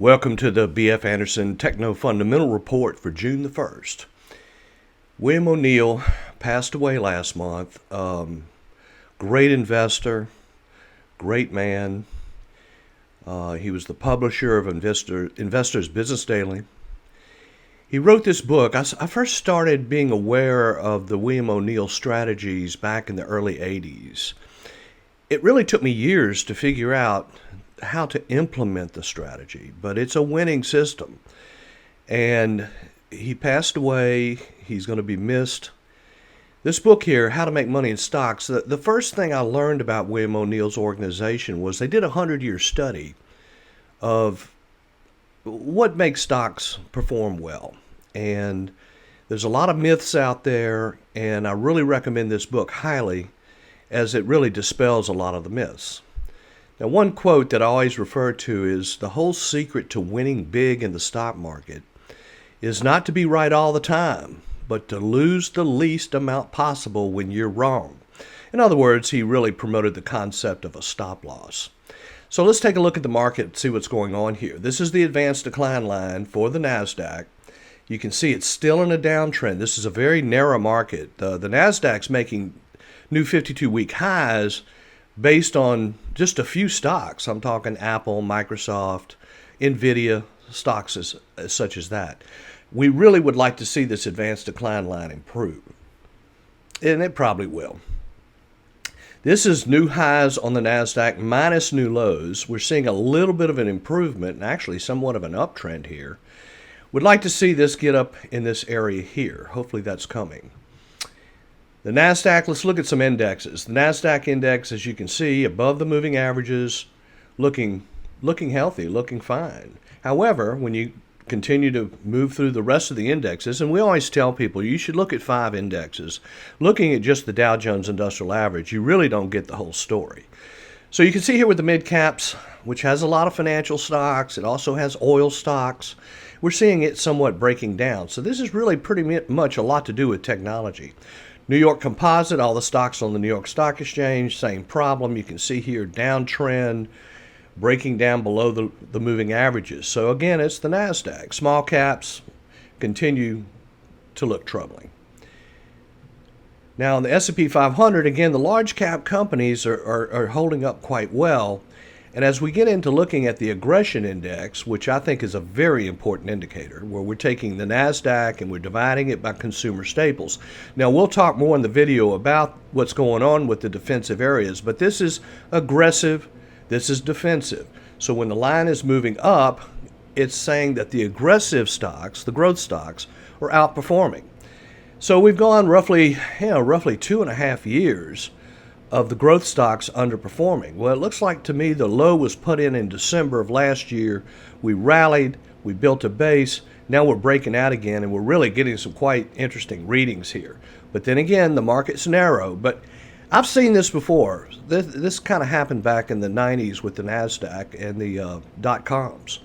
Welcome to the B.F. Anderson Techno Fundamental Report for June the 1st. William O'Neill passed away last month. Great investor, great man. He was the publisher of Investor's Business Daily. He wrote this book. I first started being aware of the William O'Neill strategies back in the early 80s. It really took me years to figure out how to implement the strategy, but it's a winning system. And he passed away. He's going to be missed. This book here, How to Make Money in Stocks, the first thing I learned about William O'Neill's organization was they did a 100-year study of what makes stocks perform well. And there's a lot of myths out there, and I really recommend this book highly as it really dispels a lot of the myths. Now, one quote that I always refer to is, the whole secret to winning big in the stock market is not to be right all the time, but to lose the least amount possible when you're wrong. In other words, he really promoted the concept of a stop loss. So let's take a look at the market and see what's going on here. This is the advanced decline line for the NASDAQ. You can see it's still in a downtrend. This is a very narrow market. The NASDAQ's making new 52-week highs based on just a few stocks. I'm talking Apple, Microsoft, Nvidia, stocks such as that. We really would like to see this advanced decline line improve, and it probably will. This is new highs on the NASDAQ minus new lows. We're seeing a little bit of an improvement and actually somewhat of an uptrend here. Would like to see this get up in this area here. Hopefully that's coming. The NASDAQ, let's look at some indexes. The NASDAQ index, as you can see, above the moving averages, looking healthy, looking fine. However, when you continue to move through the rest of the indexes, and we always tell people you should look at 5 indexes. Looking at just the Dow Jones Industrial Average, you really don't get the whole story. So you can see here with the mid caps, which has a lot of financial stocks. It also has oil stocks. We're seeing it somewhat breaking down. So this is really pretty much a lot to do with technology. New York Composite, all the stocks on the New York Stock Exchange, same problem. You can see here downtrend, breaking down below the moving averages. So again, it's the NASDAQ. Small caps continue to look troubling. Now, in the S&P 500, again, the large cap companies are holding up quite well. And as we get into looking at the aggression index, which I think is a very important indicator, where we're taking the NASDAQ and we're dividing it by consumer staples. Now, we'll talk more in the video about what's going on with the defensive areas, but this is aggressive, this is defensive. So when the line is moving up, it's saying that the aggressive stocks, the growth stocks, are outperforming. So we've gone roughly 2.5 years of the growth stocks underperforming. Well, it looks like to me the low was put in December of last year. We rallied, we built a base. Now we're breaking out again, and we're really getting some quite interesting readings here. But then again, the market's narrow. But I've seen this before. This kind of happened back in the 90s with the NASDAQ and the dot-coms.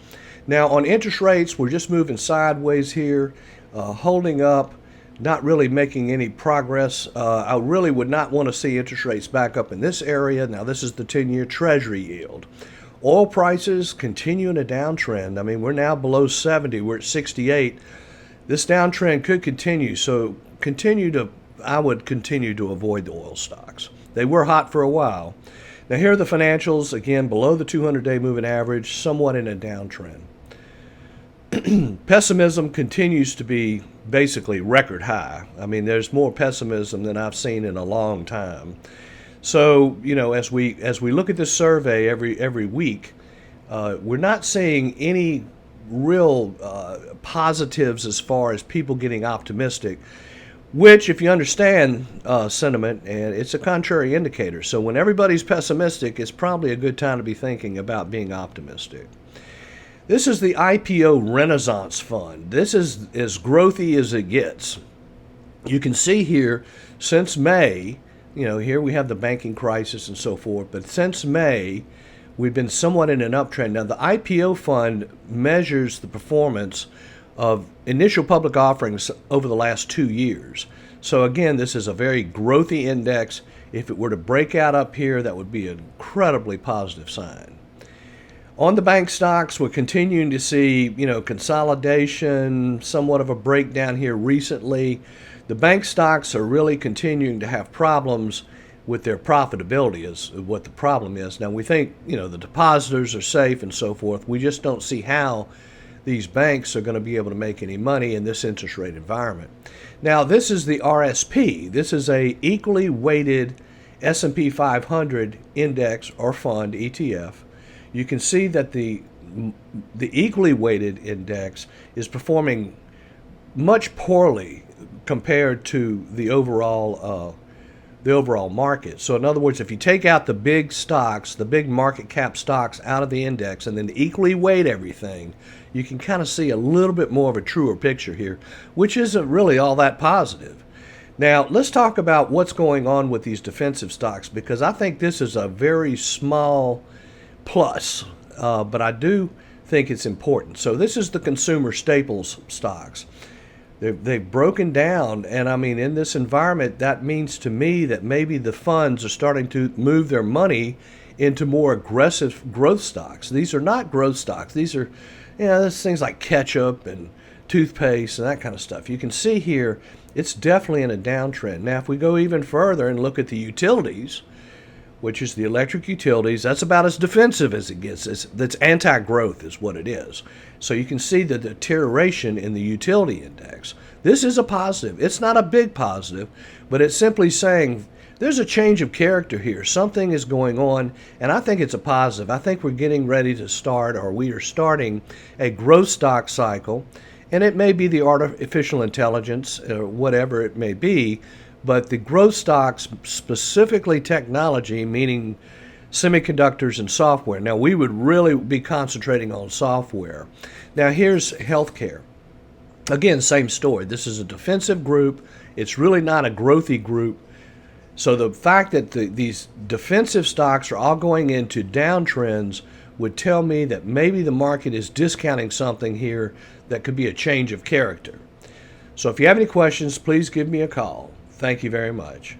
Now on interest rates, we're just moving sideways here, holding up. Not really making any progress. I really would not want to see interest rates back up in this area. Now, this is the 10-year Treasury yield. Oil prices continue in a downtrend. I mean, we're now below 70. We're at 68. This downtrend could continue. So I would continue to avoid the oil stocks. They were hot for a while. Now, here are the financials. Again, below the 200-day moving average, somewhat in a downtrend. Pessimism continues to be basically record high. I mean, there's more pessimism than I've seen in a long time. So, as we look at this survey every week, we're not seeing any real positives as far as people getting optimistic, which, if you understand sentiment, and it's a contrary indicator. So when everybody's pessimistic, it's probably a good time to be thinking about being optimistic. This is the IPO Renaissance Fund. This is as growthy as it gets. You can see here, since May, here we have the banking crisis and so forth, but since May, we've been somewhat in an uptrend. Now, the IPO fund measures the performance of initial public offerings over the last 2 years. So again, this is a very growthy index. If it were to break out up here, that would be an incredibly positive sign. On the bank stocks, we're continuing to see, consolidation, somewhat of a breakdown here recently. The bank stocks are really continuing to have problems with their profitability is what the problem is. Now we think, the depositors are safe and so forth. We just don't see how these banks are going to be able to make any money in this interest rate environment. Now this is the RSP. This is a equally weighted S&P 500 index or fund ETF. You can see that the equally weighted index is performing much poorly compared to the overall market. So in other words, if you take out the big stocks, the big market cap stocks out of the index and then equally weight everything, you can kind of see a little bit more of a truer picture here, which isn't really all that positive. Now, let's talk about what's going on with these defensive stocks, because I think this is a very small plus, but I do think it's important. So this is the consumer staples stocks. They've broken down, and I mean, in this environment, that means to me that maybe the funds are starting to move their money into more aggressive growth stocks. These are not growth stocks. These are, there's things like ketchup and toothpaste and that kind of stuff. You can see here, it's definitely in a downtrend. Now, if we go even further and look at the utilities, which is the electric utilities, that's about as defensive as it gets. That's anti-growth is what it is. So you can see the deterioration in the utility index. This is a positive. It's not a big positive, but it's simply saying there's a change of character here. Something is going on, and I think it's a positive. I think we're getting ready to start, or we are starting, a growth stock cycle, and it may be the artificial intelligence, or whatever it may be, but the growth stocks, specifically technology, meaning semiconductors and software. Now, we would really be concentrating on software. Now, here's healthcare. Again, same story. This is a defensive group. It's really not a growthy group. So the fact that these defensive stocks are all going into downtrends would tell me that maybe the market is discounting something here that could be a change of character. So if you have any questions, please give me a call. Thank you very much.